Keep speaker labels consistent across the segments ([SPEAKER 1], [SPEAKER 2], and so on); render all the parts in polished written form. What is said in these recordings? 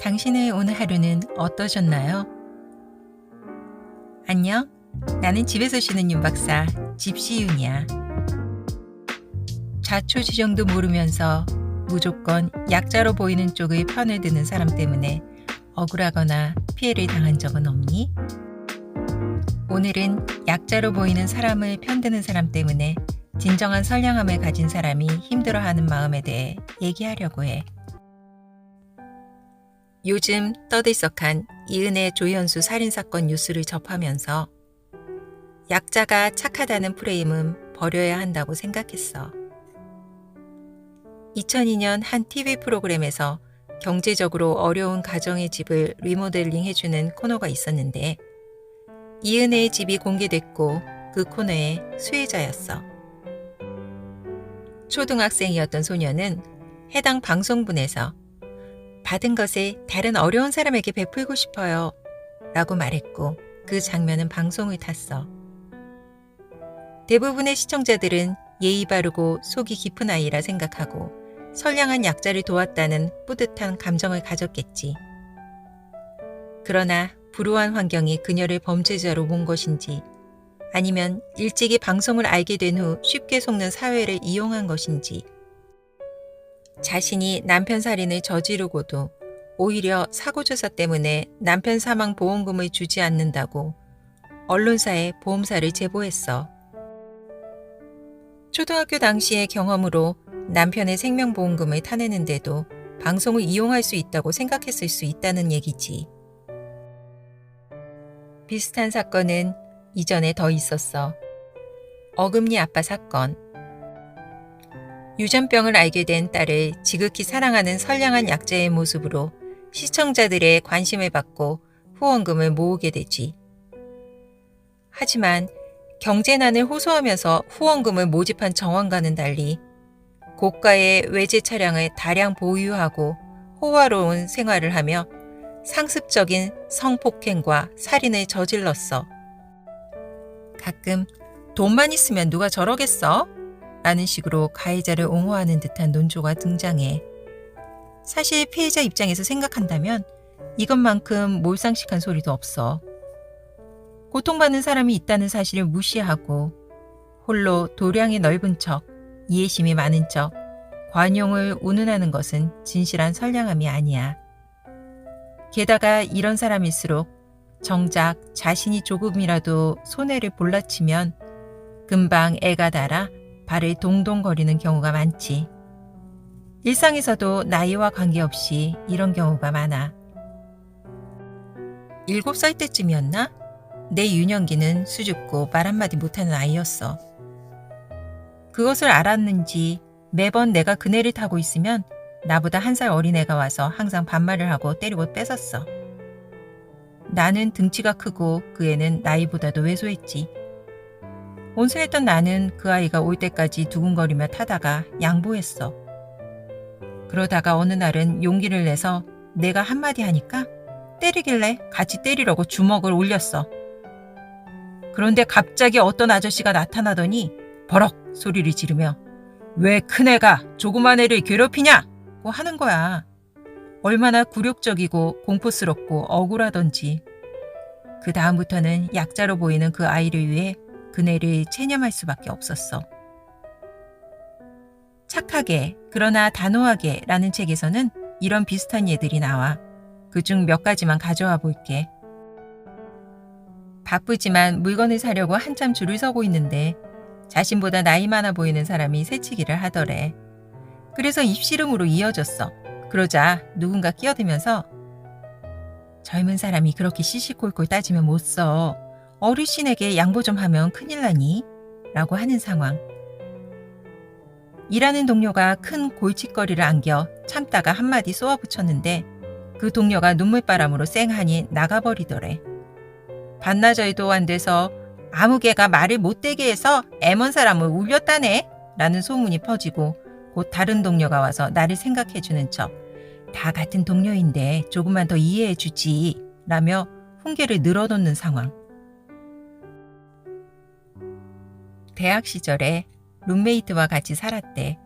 [SPEAKER 1] 당신의 오늘 하루는 어떠셨나요? 안녕. 나는 집에서 쉬는 윤 박사, 집시윤이야. 자초지종도 모르면서 무조건 약자로 보이는 쪽의 편을 드는 사람 때문에 억울하거나 피해를 당한 적은 없니? 오늘은 약자로 보이는 사람을 편드는 사람 때문에 진정한 선량함을 가진 사람이 힘들어하는 마음에 대해 얘기하려고 해. 요즘 떠들썩한 이은혜 조현수 살인사건 뉴스를 접하면서 약자가 착하다는 프레임은 버려야 한다고 생각했어. 2002년 한 TV 프로그램에서 경제적으로 어려운 가정의 집을 리모델링 해주는 코너가 있었는데 이은혜의 집이 공개됐고 그 코너의 수혜자였어. 초등학생이었던 소녀는 해당 방송분에서 받은 것을 다른 어려운 사람에게 베풀고 싶어요 라고 말했고 그 장면은 방송을 탔어. 대부분의 시청자들은 예의 바르고 속이 깊은 아이라 생각하고 선량한 약자를 도왔다는 뿌듯한 감정을 가졌겠지. 그러나 불우한 환경이 그녀를 범죄자로 본 것인지 아니면 일찍이 방송을 알게 된 후 쉽게 속는 사회를 이용한 것인지 자신이 남편 살인을 저지르고도 오히려 사고조사 때문에 남편 사망 보험금을 주지 않는다고 언론사에 보험사를 제보했어. 초등학교 당시의 경험으로 남편의 생명보험금을 타내는데도 방송을 이용할 수 있다고 생각했을 수 있다는 얘기지. 비슷한 사건은 이전에 더 있었어. 어금니 아빠 사건. 유전병을 알게 된 딸을 지극히 사랑하는 선량한 약자의 모습으로 시청자들의 관심을 받고 후원금을 모으게 되지. 하지만 경제난을 호소하면서 후원금을 모집한 정황과는 달리 고가의 외제 차량을 다량 보유하고 호화로운 생활을 하며 상습적인 성폭행과 살인을 저질렀어. 가끔 돈만 있으면 누가 저러겠어? 라는 식으로 가해자를 옹호하는 듯한 논조가 등장해. 사실 피해자 입장에서 생각한다면 이것만큼 몰상식한 소리도 없어. 고통받는 사람이 있다는 사실을 무시하고 홀로 도량이 넓은 척, 이해심이 많은 척, 관용을 운운하는 것은 진실한 선량함이 아니야. 게다가 이런 사람일수록 정작 자신이 조금이라도 손해를 볼라치면 금방 애가 달아 발을 동동거리는 경우가 많지. 일상에서도 나이와 관계없이 이런 경우가 많아. 7살 때쯤이었나? 내 유년기는 수줍고 말 한마디 못하는 아이였어. 그것을 알았는지 매번 내가 그네를 타고 있으면 나보다 1살 어린 애가 와서 항상 반말을 하고 때리고 뺏었어. 나는 등치가 크고 그 애는 나이보다도 왜소했지. 온순했던 나는 그 아이가 올 때까지 두근거리며 타다가 양보했어. 그러다가 어느 날은 용기를 내서 내가 한마디 하니까 때리길래 같이 때리려고 주먹을 올렸어. 그런데 갑자기 어떤 아저씨가 나타나더니 버럭 소리를 지르며 왜 큰애가 조그만 애를 괴롭히냐고 하는 거야. 얼마나 굴욕적이고 공포스럽고 억울하던지. 그 다음부터는 약자로 보이는 그 아이를 위해 그네를 체념할 수밖에 없었어. 착하게 그러나 단호하게 라는 책에서는 이런 비슷한 예들이 나와. 그중 몇 가지만 가져와 볼게. 바쁘지만 물건을 사려고 한참 줄을 서고 있는데 자신보다 나이 많아 보이는 사람이 새치기를 하더래. 그래서 입씨름으로 이어졌어. 그러자 누군가 끼어들면서 젊은 사람이 그렇게 시시콜콜 따지면 못 써. 어르신에게 양보 좀 하면 큰일 나니? 라고 하는 상황. 일하는 동료가 큰 골칫거리를 안겨 참다가 한마디 쏘아붙였는데 그 동료가 눈물바람으로 쌩하니 나가버리더래. 반나절도 안 돼서 아무 개가 말을 못되게 해서 애먼 사람을 울렸다네? 라는 소문이 퍼지고 곧 다른 동료가 와서 나를 생각해주는 척 다 같은 동료인데 조금만 더 이해해주지 라며 훈계를 늘어놓는 상황. 대학 시절에 룸메이트와 같이 살았대.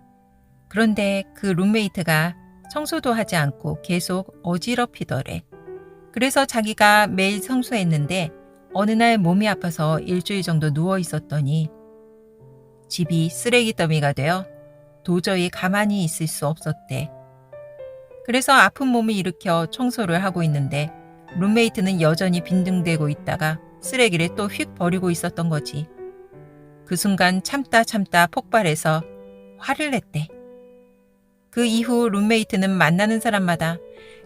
[SPEAKER 1] 그런데 그 룸메이트가 청소도 하지 않고 계속 어지럽히더래. 그래서 자기가 매일 청소했는데 어느 날 몸이 아파서 일주일 정도 누워 있었더니 집이 쓰레기 더미가 되어 도저히 가만히 있을 수 없었대. 그래서 아픈 몸을 일으켜 청소를 하고 있는데 룸메이트는 여전히 빈둥대고 있다가 쓰레기를 또 휙 버리고 있었던 거지. 그 순간 참다 폭발해서 화를 냈대. 그 이후 룸메이트는 만나는 사람마다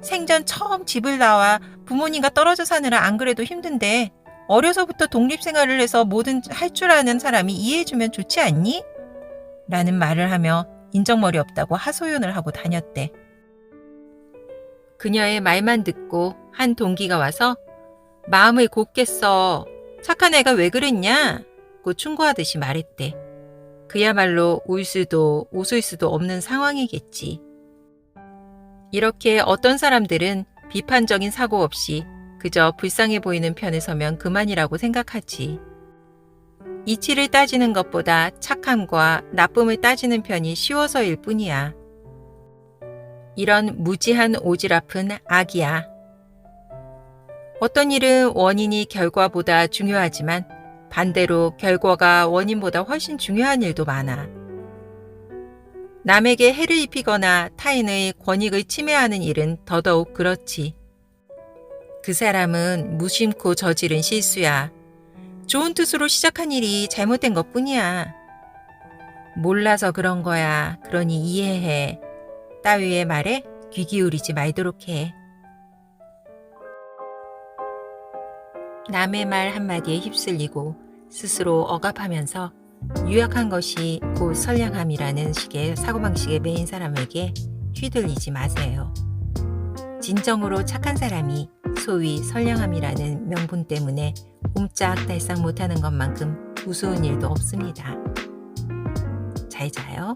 [SPEAKER 1] 생전 처음 집을 나와 부모님과 떨어져 사느라 안 그래도 힘든데 어려서부터 독립생활을 해서 뭐든 할 줄 아는 사람이 이해해주면 좋지 않니? 라는 말을 하며 인정머리 없다고 하소연을 하고 다녔대. 그녀의 말만 듣고 한 동기가 와서 마음을 곧게 써. 착한 애가 왜 그랬냐? 고 충고하듯이 말했대. 그야말로 울 수도 웃을 수도 없는 상황이겠지. 이렇게 어떤 사람들은 비판적인 사고 없이 그저 불쌍해 보이는 편에 서면 그만이라고 생각하지. 이치를 따지는 것보다 착함과 나쁨을 따지는 편이 쉬워서일 뿐이야. 이런 무지한 오지랖은 악이야. 어떤 일은 원인이 결과보다 중요하지만 반대로 결과가 원인보다 훨씬 중요한 일도 많아. 남에게 해를 입히거나 타인의 권익을 침해하는 일은 더더욱 그렇지. 그 사람은 무심코 저지른 실수야. 좋은 뜻으로 시작한 일이 잘못된 것뿐이야. 몰라서 그런 거야. 그러니 이해해. 따위의 말에 귀 기울이지 말도록 해. 남의 말 한마디에 휩쓸리고 스스로 억압하면서 유약한 것이 곧 선량함이라는 식의 사고방식에 매인 사람에게 휘둘리지 마세요. 진정으로 착한 사람이 소위 선량함이라는 명분 때문에 옴짝달싹 못하는 것만큼 우스운 일도 없습니다. 잘 자요.